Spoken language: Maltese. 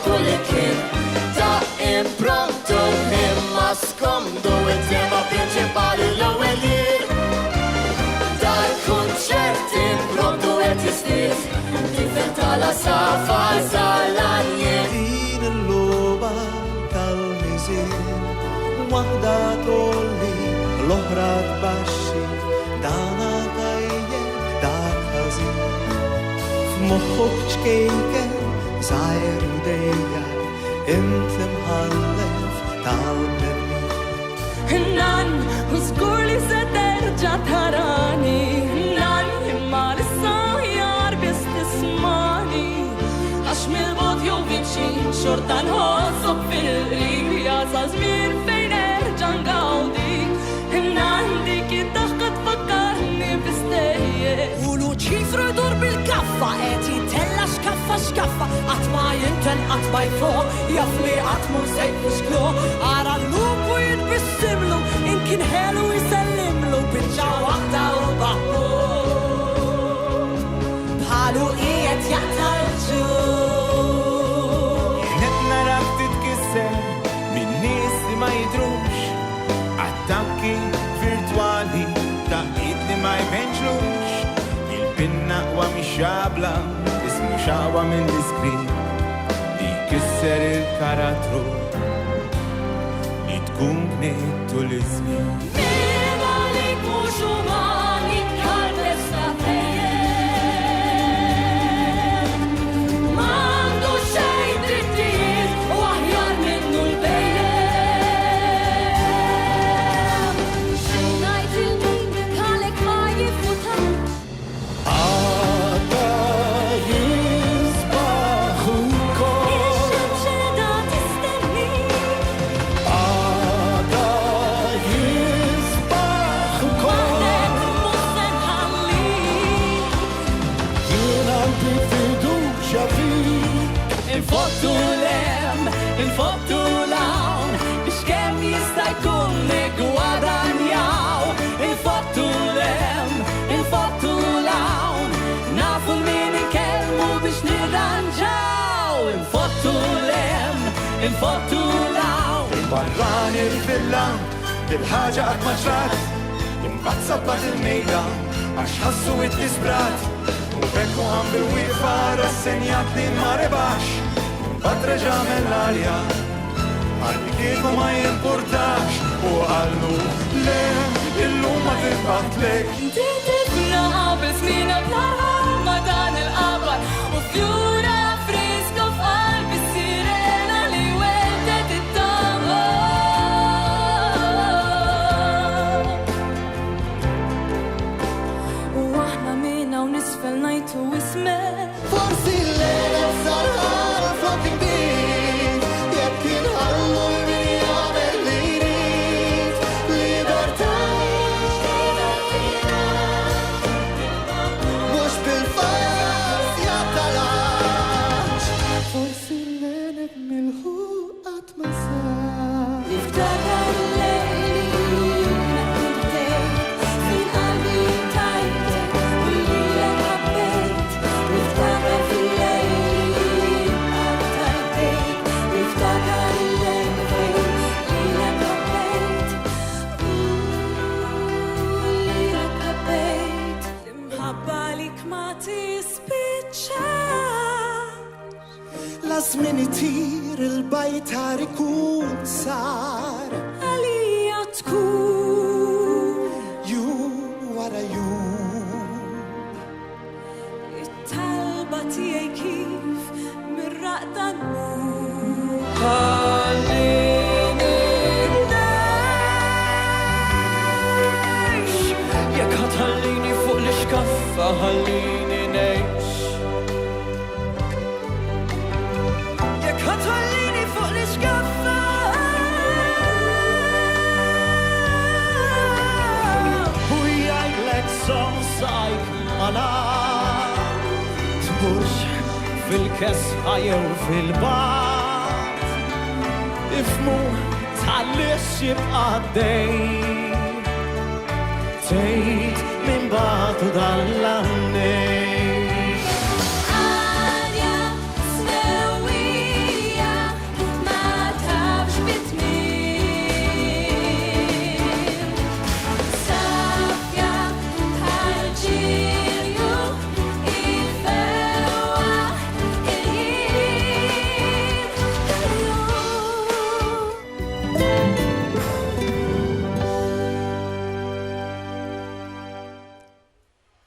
kull kien ta' improntu imma skomdu it-tema prinċipali l-ewwel jien dal-kunċert improntu qed jistied kif tala safar sal-għanjien. Din il-logħba tal-miżien waħda tolli l-oħra tbaxxi dana tajjeb dak ħażin f'moħħok ċkejken żgħir u dejja int l-imħallef tal-bnedmin. Nan u żgur li se terġa' tarani nan imma l'issa ħjar biss tismani għax mill-mod jew viċin xorta nħossok fil-qrib jasal żmien fejn nerġa' ngawdik nan dik id-daħħa tfakkarni bistejjed. Ulu ċifru jdur bil-kaffa qed jitella xkaffa qatt ma jinten qatt ma jfog jaf li qatt mu sejf xklu ara l-lupu jitbissimlu imkien ħelu jisellimlu biċċa waħda u baħu bħalu qiegħed jaqtalġu. Qed narak titkisser min nies li ma jidrux attakki virtwali taqiet li ma jbenġlux il-pinna qwa mix-xabla ismu xawa minn l-iskrin li jkisser il-karattru li tkun knettu l-iżmien. Min għalik mhux umani tħalles f'tejjed m'għandu xejn drittijiet u aħjar minnu l-bejjed. Ngħid il-min għalek ma jiffutak Għada jisbaħ ukoll ix-xemx qiegħda tistenni Għada jisbaħ ukoll waħdek mhux se nħallik. Jiena għandi fiduċja fik Infottu l-em, infottu l-hawn biex kemm jista' jkun nigwadanjaw. Infottu l-em, infottu l-hawn nafu l-min inkellmu biex nirranġaw. Infottu l-em, infottu l-hawn Barran il-villa bil-ħaġa qatt ma ġrat imbazza bat il-mejda għax ħassu it-disbrat u bekku għam bil-wieqfa rassenjat li ma rebax mbagħad reġa' mill-arja għalli kieku ma jimpurtax u għallu le illum ma tirbatlek. Inti tifna qabel żmiena bla dan il-qabar u fjura frisko f'qalbi sirena li weldet it-tama. U aħna minna u nisfel ngħidu ismek. Forsi l-lejla sar flok kbir jekk inħallu min jagħmel li jrid libertà mhux bil-fajs jattalax. Forsi l-lejla mill-ħuq qatt ma sar. Niftakar il-lejl meta bdejt fil-qalbi tajtek u lilek ħabbejt. Niftakar fil-lejl meta bdejt niftakar il-lejl fejn lilek ħabbejt. Lilek ħabbejt l-imħabba lik ma tispiċċax. La żmien itir il-bajtar ikun sar Għalija tkun jum wara jum. it-talba tiegħi kif mir-raqda nmur. Ħallini ngħix jekk ħatħallini fuq l-iskaffa ħallini ngħix. Jekk ħatħallini fuq l-iskaffa u jgħidlek somsajk ma naf tmurx fil-kesħa jew fil-bat ifmu tħallix jibqa' dej tgħid min bagħtu dan l-għannej